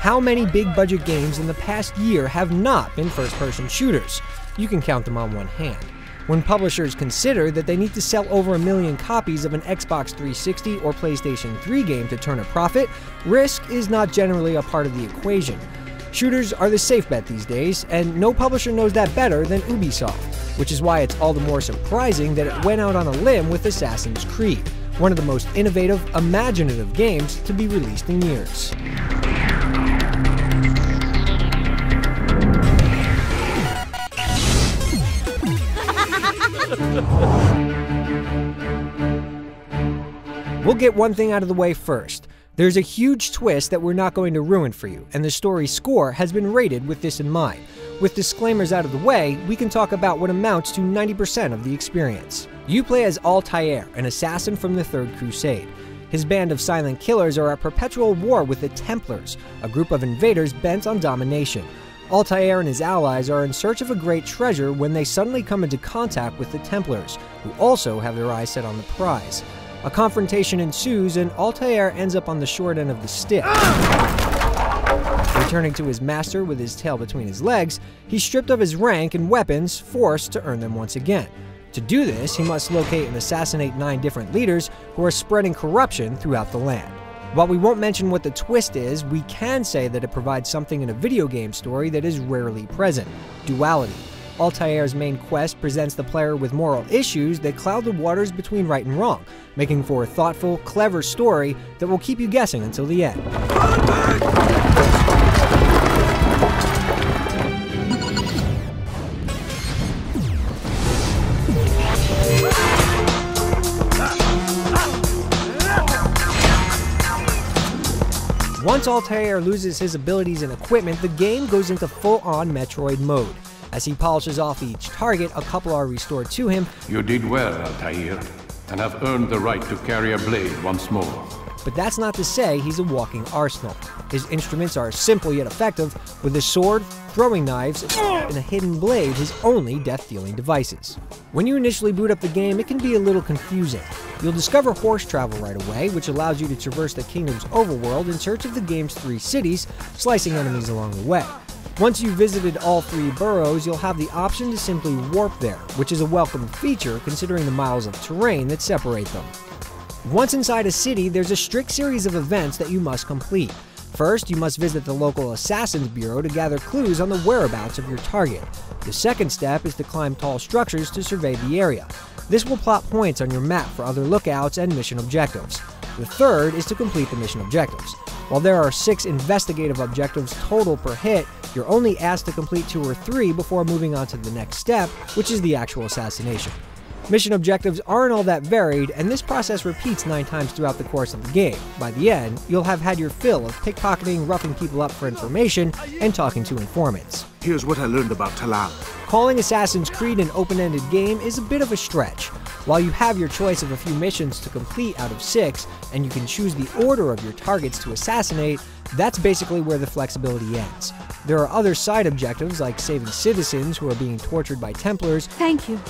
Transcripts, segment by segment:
How many big-budget games in the past year have not been first-person shooters? You can count them on one hand. When publishers consider that they need to sell over 1 million copies of an Xbox 360 or PlayStation 3 game to turn a profit, risk is not generally a part of the equation. Shooters are the safe bet these days, and no publisher knows that better than Ubisoft, which is why it's all the more surprising that it went out on a limb with Assassin's Creed, one of the most innovative, imaginative games to be released in years. We'll get one thing out of the way first. There's a huge twist that we're not going to ruin for you, and the story's score has been rated with this in mind. With disclaimers out of the way, we can talk about what amounts to 90% of the experience. You play as Altair, an assassin from the Third Crusade. His band of silent killers are at perpetual war with the Templars, a group of invaders bent on domination. Altair and his allies are in search of a great treasure when they suddenly come into contact with the Templars, who also have their eyes set on the prize. A confrontation ensues, and Altair ends up on the short end of the stick. Returning to his master with his tail between his legs, he's stripped of his rank and weapons, forced to earn them once again. To do this, he must locate and assassinate 9 different leaders who are spreading corruption throughout the land. While we won't mention what the twist is, we can say that it provides something in a video game story that is rarely present: duality. Altair's main quest presents the player with moral issues that cloud the waters between right and wrong, making for a thoughtful, clever story that will keep you guessing until the end. Once Altair loses his abilities and equipment, the game goes into full-on Metroid mode. As he polishes off each target, a couple are restored to him. You did well, Altair, and have earned the right to carry a blade once more. But that's not to say he's a walking arsenal. His instruments are simple yet effective, with a sword, throwing knives, and a hidden blade his only death-dealing devices. When you initially boot up the game, it can be a little confusing. You'll discover horse travel right away, which allows you to traverse the kingdom's overworld in search of the game's 3 cities, slicing enemies along the way. Once you've visited all 3 boroughs, you'll have the option to simply warp there, which is a welcome feature considering the miles of terrain that separate them. Once inside a city, there's a strict series of events that you must complete. First, you must visit the local Assassin's Bureau to gather clues on the whereabouts of your target. The second step is to climb tall structures to survey the area. This will plot points on your map for other lookouts and mission objectives. The third is to complete the mission objectives. While there are 6 investigative objectives total per hit, you're only asked to complete 2 or 3 before moving on to the next step, which is the actual assassination. Mission objectives aren't all that varied, and this process repeats 9 times throughout the course of the game. By the end, you'll have had your fill of pickpocketing, roughing people up for information, and talking to informants. Here's what I learned about Talal. Calling Assassin's Creed an open-ended game is a bit of a stretch. While you have your choice of a few missions to complete out of 6, and you can choose the order of your targets to assassinate, that's basically where the flexibility ends. There are other side objectives like saving citizens who are being tortured by Templars. Thank you.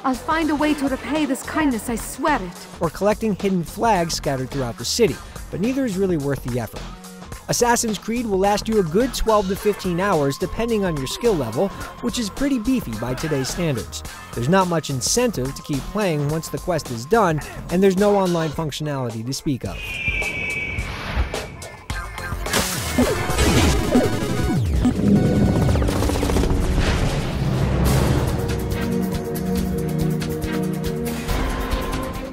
I'll find a way to repay this kindness, I swear it. Or collecting hidden flags scattered throughout the city, but neither is really worth the effort. Assassin's Creed will last you a good 12 to 15 hours depending on your skill level, which is pretty beefy by today's standards. There's not much incentive to keep playing once the quest is done, and there's no online functionality to speak of.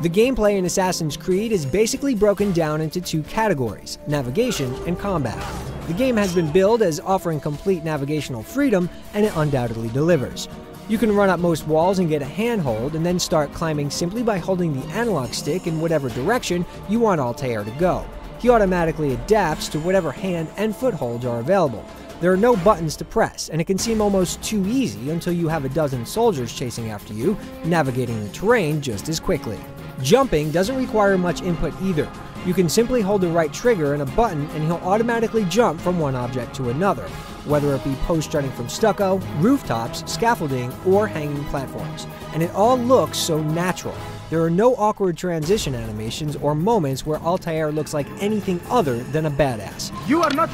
The gameplay in Assassin's Creed is basically broken down into 2 categories: navigation and combat. The game has been billed as offering complete navigational freedom, and it undoubtedly delivers. You can run up most walls and get a handhold, and then start climbing simply by holding the analog stick in whatever direction you want Altair to go. He automatically adapts to whatever hand and footholds are available. There are no buttons to press, and it can seem almost too easy until you have a dozen soldiers chasing after you, navigating the terrain just as quickly. Jumping doesn't require much input either. You can simply hold the right trigger and a button and he'll automatically jump from one object to another, whether it be posts jutting from stucco, rooftops, scaffolding, or hanging platforms. And it all looks so natural. There are no awkward transition animations or moments where Altair looks like anything other than a badass. You are not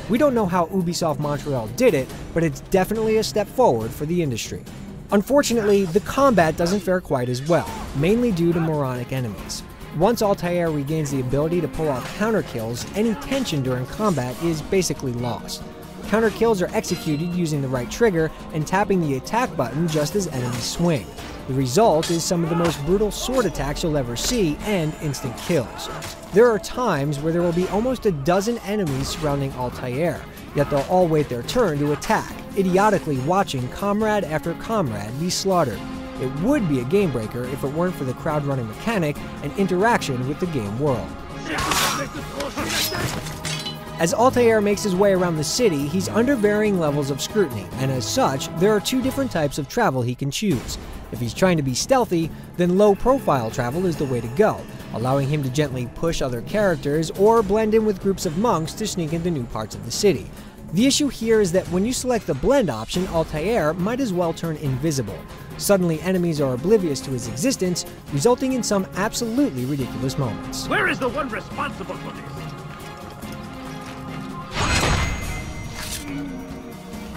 We don't know how Ubisoft Montreal did it, but it's definitely a step forward for the industry. Unfortunately, the combat doesn't fare quite as well, mainly due to moronic enemies. Once Altair regains the ability to pull off counter kills, any tension during combat is basically lost. Counter kills are executed using the right trigger and tapping the attack button just as enemies swing. The result is some of the most brutal sword attacks you'll ever see and instant kills. There are times where there will be almost a dozen enemies surrounding Altair, yet they'll all wait their turn to attack, idiotically watching comrade after comrade be slaughtered. It would be a game breaker if it weren't for the crowd running mechanic and interaction with the game world. As Altair makes his way around the city, he's under varying levels of scrutiny, and as such, there are two different types of travel he can choose. If he's trying to be stealthy, then low-profile travel is the way to go, allowing him to gently push other characters or blend in with groups of monks to sneak into new parts of the city. The issue here is that when you select the blend option, Altair might as well turn invisible. Suddenly, enemies are oblivious to his existence, resulting in some absolutely ridiculous moments. Where is the one responsible for this?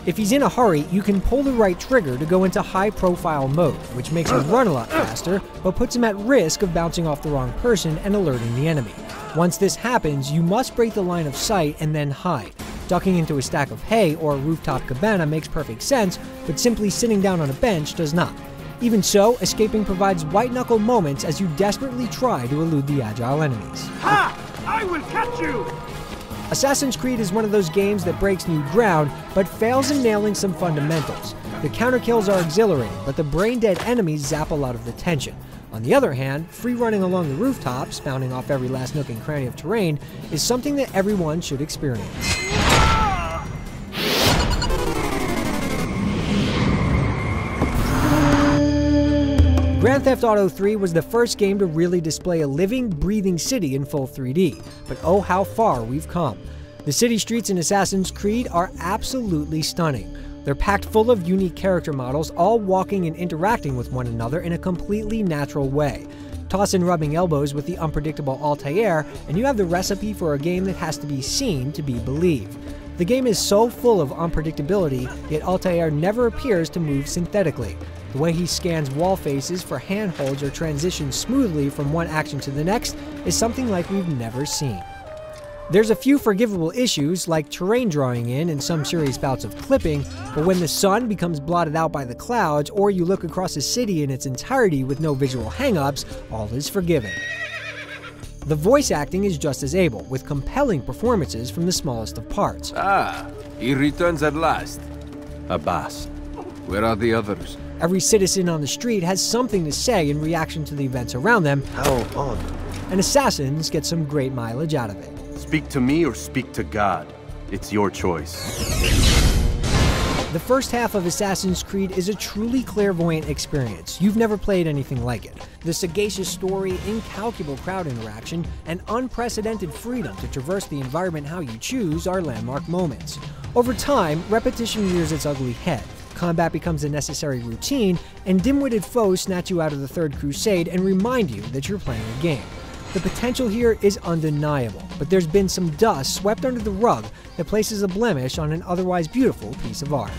If he's in a hurry, you can pull the right trigger to go into high-profile mode, which makes him run a lot faster, but puts him at risk of bouncing off the wrong person and alerting the enemy. Once this happens, you must break the line of sight and then hide. Ducking into a stack of hay or a rooftop cabana makes perfect sense, but simply sitting down on a bench does not. Even so, escaping provides white-knuckle moments as you desperately try to elude the agile enemies. Ha! I will catch you! Assassin's Creed is one of those games that breaks new ground, but fails in nailing some fundamentals. The counter kills are exhilarating, but the brain-dead enemies zap a lot of the tension. On the other hand, free running along the rooftops, bounding off every last nook and cranny of terrain, is something that everyone should experience. Grand Theft Auto 3 was the first game to really display a living, breathing city in full 3D, but oh how far we've come. The city streets in Assassin's Creed are absolutely stunning. They're packed full of unique character models, all walking and interacting with one another in a completely natural way. Toss in rubbing elbows with the unpredictable Altair, and you have the recipe for a game that has to be seen to be believed. The game is so full of unpredictability, yet Altair never appears to move synthetically. The way he scans wall faces for handholds or transitions smoothly from one action to the next is something like we've never seen. There's a few forgivable issues, like terrain drawing in and some serious bouts of clipping, but when the sun becomes blotted out by the clouds, or you look across a city in its entirety with no visual hang-ups, all is forgiven. The voice acting is just as able, with compelling performances from the smallest of parts. Ah, he returns at last. Abbas, where are the others? Every citizen on the street has something to say in reaction to the events around them. How odd. And assassins get some great mileage out of it. Speak to me or speak to God. It's your choice. The first half of Assassin's Creed is a truly clairvoyant experience. You've never played anything like it. The sagacious story, incalculable crowd interaction, and unprecedented freedom to traverse the environment how you choose are landmark moments. Over time, repetition rears its ugly head. Combat becomes a necessary routine, and dim-witted foes snatch you out of the Third Crusade and remind you that you're playing a game. The potential here is undeniable, but there's been some dust swept under the rug that places a blemish on an otherwise beautiful piece of art.